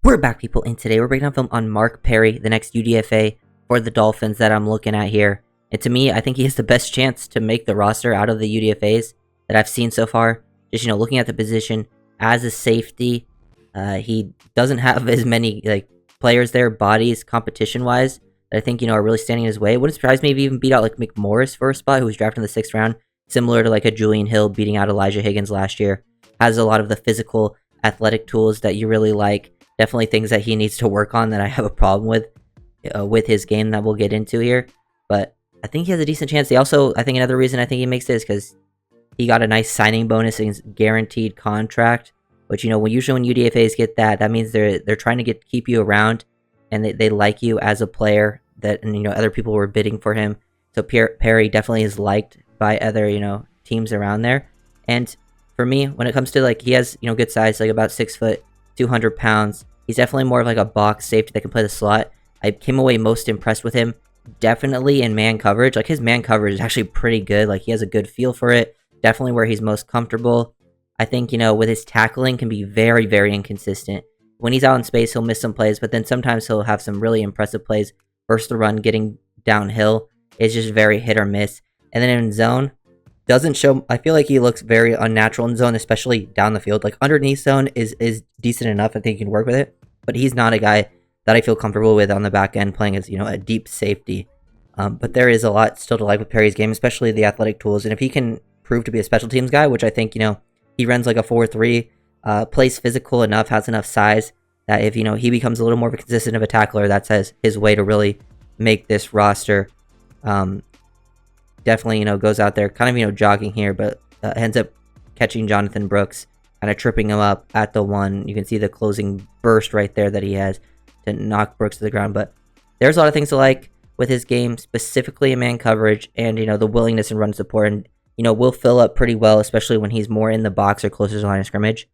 We're back, people, and today we're breaking down film on Mark Perry, the next UDFA for the Dolphins that I'm looking at here. And to me, I think he has the best chance to make the roster out of the UDFAs that I've seen so far. Just, looking at the position as a safety, he doesn't have as many, players there, bodies, competition-wise, that I think, are really standing in his way. It wouldn't surprise me if he even beat out, McMorris for a spot, who was drafted in the 6th round, similar to, a Julian Hill beating out Elijah Higgins last year. Has a lot of the physical, athletic tools that you really like. Definitely things that he needs to work on that I have a problem with his game that we'll get into here. But I think he has a decent chance. I think another reason I think he makes this is because he got a nice signing bonus against guaranteed contract. Which, usually when UDFAs get that, that means they're trying to keep you around, and they like you as a player. And other people were bidding for him. So Perry definitely is liked by other teams around there. And for me, when it comes to he has good size, about 6 foot, 200 pounds. He's definitely more of a box safety that can play the slot. I came away most impressed with him, definitely in man coverage. His man coverage is actually pretty good. He has a good feel for it. Definitely where he's most comfortable. I think, with his tackling can be very, very inconsistent. When he's out in space, he'll miss some plays, but then sometimes he'll have some really impressive plays. First the run, getting downhill is just very hit or miss. And then in zone, doesn't show. I feel like he looks very unnatural in zone, especially down the field. Underneath zone is decent enough. I think he can work with it, but he's not a guy that I feel comfortable with on the back end playing as a deep safety. But there is a lot still to like with Perry's game, especially the athletic tools. And if he can prove to be a special teams guy, which I think he runs a 4-3, plays physical enough, has enough size that if he becomes a little more of a consistent of a tackler, that's his way to really make this roster. Definitely, goes out there kind of, jogging here, but ends up catching Jonathan Brooks, kind of tripping him up at the 1. You can see the closing burst right there that he has to knock Brooks to the ground. But there's a lot of things to like with his game, specifically in man coverage and, the willingness and run support. And, will fill up pretty well, especially when he's more in the box or closer to the line of scrimmage.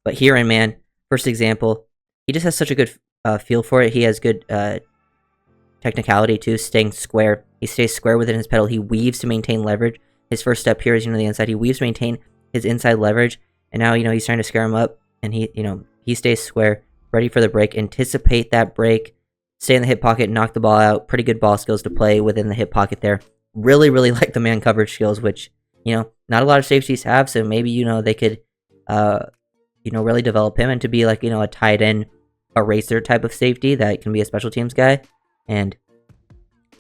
But here in man, first example, he just has such a good feel for it. He has good technicality too, staying square. He stays square within his pedal. He weaves to maintain leverage. His first step here is the inside. He weaves to maintain his inside leverage, and now he's starting to scare him up, and he stays square, ready for the break. Anticipate that break, stay in the hip pocket, knock the ball out. Pretty good ball skills to play within the hip pocket there. Really, really like the man coverage skills, which not a lot of safeties have. So maybe they could really develop him into be a tight end eraser type of safety that can be a special teams guy. And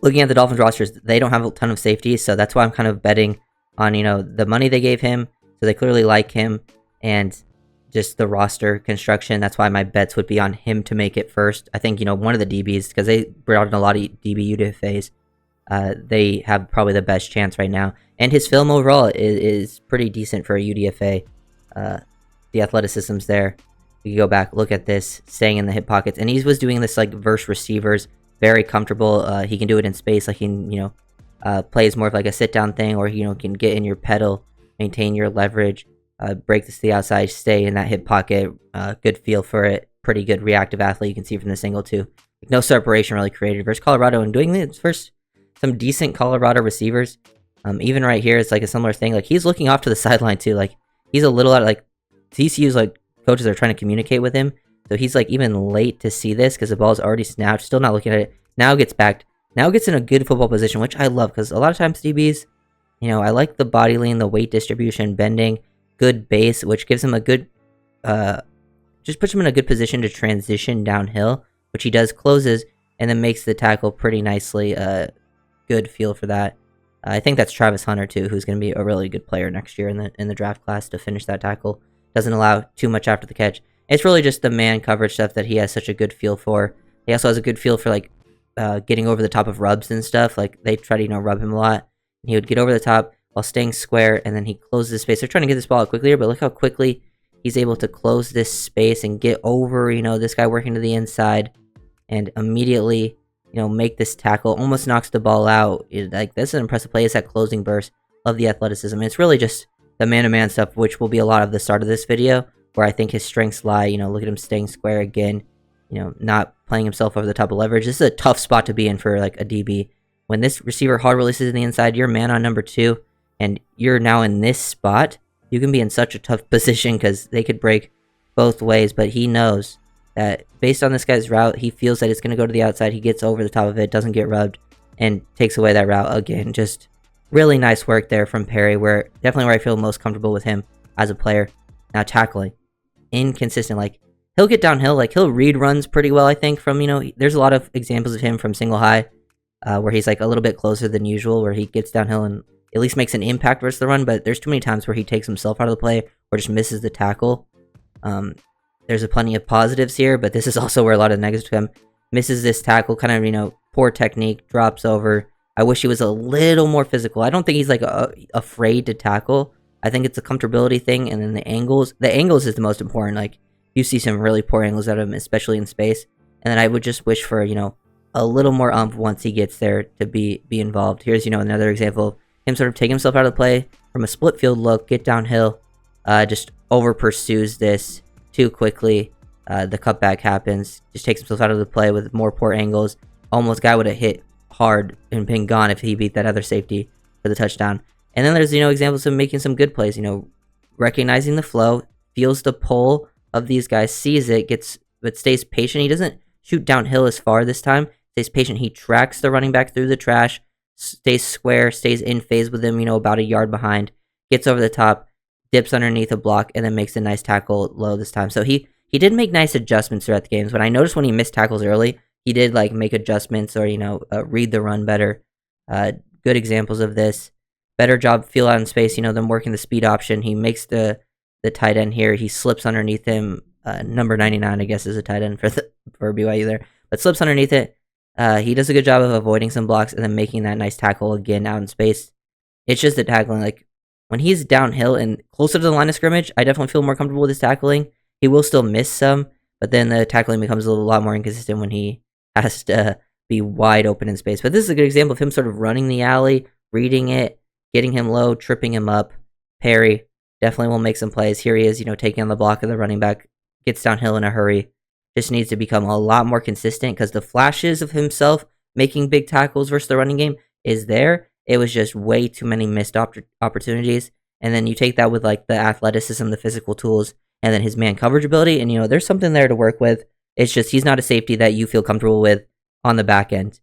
looking at the Dolphins rosters, they don't have a ton of safeties, so that's why I'm kind of betting on, the money they gave him, so they clearly like him, and just the roster construction. That's why my bets would be on him to make it first. I think, one of the DBs, because they brought in a lot of DB UDFAs, they have probably the best chance right now. And his film overall is pretty decent for a UDFA. The athleticism's there. You can go back, look at this, staying in the hip pockets, and he was doing this versus receivers. Very comfortable. He can do it in space. He can, plays more of a sit-down thing, or, can get in your pedal, maintain your leverage, break this to the outside, stay in that hip pocket. Good feel for it. Pretty good reactive athlete. You can see from the single, too. No separation really created versus Colorado. And doing this first, some decent Colorado receivers. Even right here, it's a similar thing. He's looking off to the sideline, too. He's a little out of, TCU's, coaches are trying to communicate with him. So he's even late to see this because the ball's already snapped. Still not looking at it. Now gets backed. Now gets in a good football position, which I love because a lot of times DBs, I like the body lean, the weight distribution, bending, good base, which gives him a good, just puts him in a good position to transition downhill, which he does, closes, and then makes the tackle pretty nicely. Good feel for that. I think that's Travis Hunter too, who's going to be a really good player next year in the draft class to finish that tackle. Doesn't allow too much after the catch. It's really just the man coverage stuff that he has such a good feel for. He also has a good feel for getting over the top of rubs and stuff. They try to rub him a lot, and he would get over the top while staying square, and then he closes the space. They're trying to get this ball out quickly here, but look how quickly he's able to close this space and get over this guy working to the inside, and immediately make this tackle. Almost knocks the ball out. This is an impressive play. It's that closing burst of the athleticism. And it's really just the man-to-man stuff, which will be a lot of the start of this video, where I think his strengths lie. Look at him staying square again, not playing himself over the top of leverage. This is a tough spot to be in for a DB. When this receiver hard releases in the inside, you're man on number 2, and you're now in this spot. You can be in such a tough position because they could break both ways, but he knows that based on this guy's route, he feels that it's going to go to the outside. He gets over the top of it, doesn't get rubbed, and takes away that route again. Just really nice work there from Perry, definitely where I feel most comfortable with him as a player. Now tackling, inconsistent. Like, he'll get downhill, like he'll read runs pretty well, I think, from, there's a lot of examples of him from single high, where he's like a little bit closer than usual, where he gets downhill and at least makes an impact versus the run, but there's too many times where he takes himself out of the play or just misses the tackle. There's plenty of positives here, but this is also where a lot of negatives come. Misses this tackle, kind of, poor technique, drops over. I wish he was a little more physical. I don't think he's like afraid to tackle. I think it's a comfortability thing, and then the angles. The angles is the most important. Like, you see some really poor angles out of him, especially in space. And then I would just wish for, a little more umph once he gets there to be involved. Here's, another example of him sort of taking himself out of the play from a split field look, get downhill, just over pursues this too quickly. The cutback happens, just takes himself out of the play with more poor angles. Almost guy would have hit hard and been gone if he beat that other safety for the touchdown. And then there's, examples of making some good plays, recognizing the flow, feels the pull of these guys, sees it, but stays patient. He doesn't shoot downhill as far this time, stays patient. He tracks the running back through the trash, stays square, stays in phase with him, about a yard behind, gets over the top, dips underneath a block, and then makes a nice tackle low this time. So he did make nice adjustments throughout the games, but I noticed when he missed tackles early, he did like make adjustments or, read the run better. Good examples of this. Better job feel out in space, them working the speed option. He makes the tight end here. He slips underneath him. Number 99, I guess, is a tight end for BYU there, but slips underneath it. He does a good job of avoiding some blocks and then making that nice tackle again out in space. It's just the tackling. Like, when he's downhill and closer to the line of scrimmage, I definitely feel more comfortable with his tackling. He will still miss some, but then the tackling becomes a lot more inconsistent when he has to be wide open in space. But this is a good example of him sort of running the alley, reading it, getting him low, tripping him up. Perry definitely will make some plays. Here he is, taking on the block of the running back, gets downhill in a hurry. Just needs to become a lot more consistent because the flashes of himself making big tackles versus the running game is there. It was just way too many missed opportunities. And then you take that with like the athleticism, the physical tools, and then his man coverage ability. And, there's something there to work with. It's just he's not a safety that you feel comfortable with on the back end.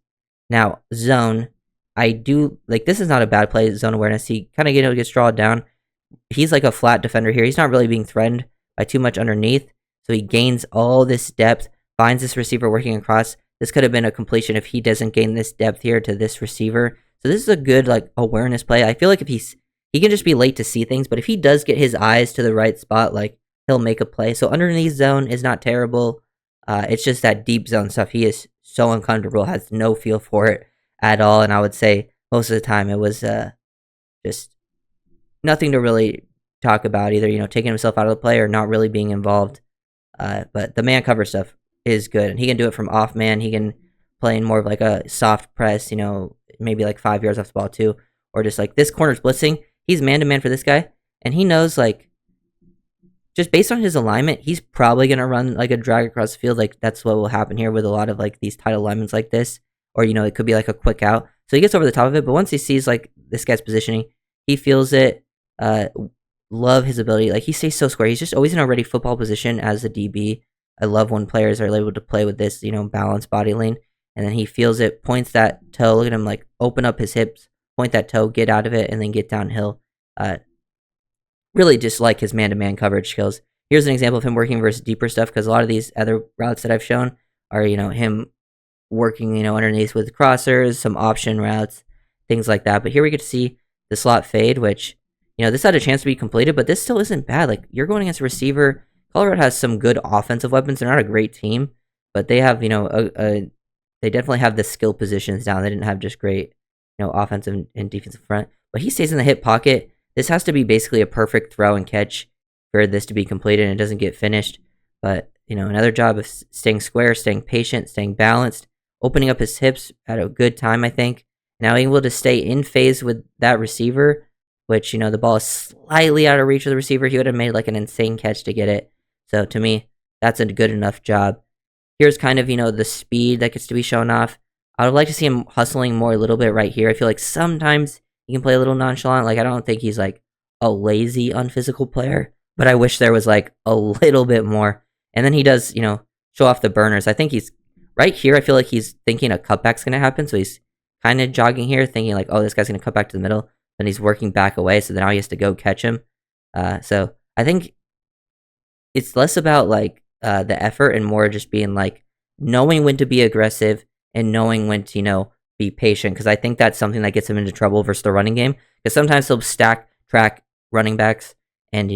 Now, zone, I do, like, this is not a bad play, zone awareness. He kind of gets drawed down. He's like a flat defender here. He's not really being threatened by too much underneath. So he gains all this depth, finds this receiver working across. This could have been a completion if he doesn't gain this depth here to this receiver. So this is a good, like, awareness play. I feel like if he can just be late to see things, but if he does get his eyes to the right spot, like, he'll make a play. So underneath zone is not terrible. It's just that deep zone stuff. He is so uncomfortable, has no feel for it at all. And I would say most of the time it was just nothing to really talk about, either, taking himself out of the play or not really being involved. But the man cover stuff is good. And he can do it from off man. He can play in more of like a soft press, maybe like 5 yards off the ball too. Or just like this corner's blitzing. He's man-to-man for this guy. And he knows, like, just based on his alignment, he's probably going to run like a drag across the field. Like, that's what will happen here with a lot of like these tight alignments like this. Or, it could be like a quick out. So he gets over the top of it. But once he sees like this guy's positioning, he feels it. Love his ability. Like, he stays so square. He's just always in a ready football position as a DB. I love when players are able to play with this, balanced body lean. And then he feels it, points that toe. Look at him, like, open up his hips, point that toe, get out of it, and then get downhill. Really just like his man-to-man coverage skills. Here's an example of him working versus deeper stuff, because a lot of these other routes that I've shown are, him working, underneath with crossers, some option routes, things like that. But here we get to see the slot fade, which, this had a chance to be completed, but this still isn't bad. Like, you're going against a receiver. Colorado has some good offensive weapons. They're not a great team, but they have, they definitely have the skill positions down. They didn't have just great, offensive and defensive front. But he stays in the hip pocket. This has to be basically a perfect throw and catch for this to be completed, and it doesn't get finished. But, another job of staying square, staying patient, staying balanced, opening up his hips at a good time, I think. Now able to stay in phase with that receiver, which, the ball is slightly out of reach of the receiver. He would have made like an insane catch to get it. So to me, that's a good enough job. Here's kind of, the speed that gets to be shown off. I would like to see him hustling more a little bit right here. I feel like sometimes he can play a little nonchalant. Like, I don't think he's like a lazy, unphysical player, but I wish there was like a little bit more. And then he does, show off the burners. I think he's right here. I feel like he's thinking a cutback's going to happen. So he's kind of jogging here, thinking like, oh, this guy's going to cut back to the middle. Then he's working back away. So now he has to go catch him. So I think it's less about like the effort and more just being like knowing when to be aggressive and knowing when to, be patient. Because I think that's something that gets him into trouble versus the running game. Because sometimes he'll stack track running backs and,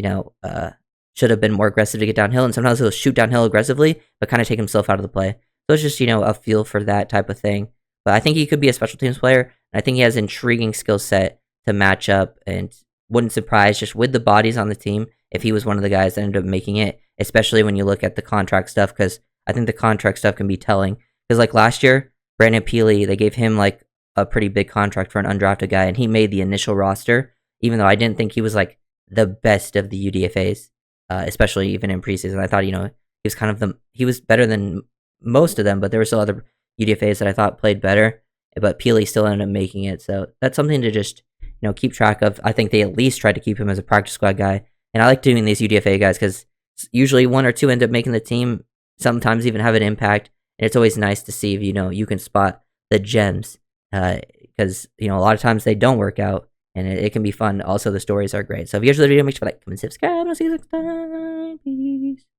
should have been more aggressive to get downhill. And sometimes he'll shoot downhill aggressively, but kind of take himself out of the play. So it's just, a feel for that type of thing. But I think he could be a special teams player. And I think he has an intriguing skill set to match up, and wouldn't surprise just with the bodies on the team if he was one of the guys that ended up making it, especially when you look at the contract stuff, because I think the contract stuff can be telling. Because like last year, Brandon Peely, they gave him like a pretty big contract for an undrafted guy, and he made the initial roster, even though I didn't think he was like the best of the UDFAs, especially even in preseason. I thought, he was kind of he was better than most of them, but there were still other UDFAs that I thought played better, but Peely still ended up making it. So that's something to just, keep track of. I think they at least tried to keep him as a practice squad guy. And I like doing these UDFA guys because usually one or two end up making the team, sometimes even have an impact. And it's always nice to see if, you can spot the gems because, a lot of times they don't work out, and it can be fun. Also, the stories are great. So if you guys enjoyed the video, make sure to like, comment, subscribe, and I'll see you next time.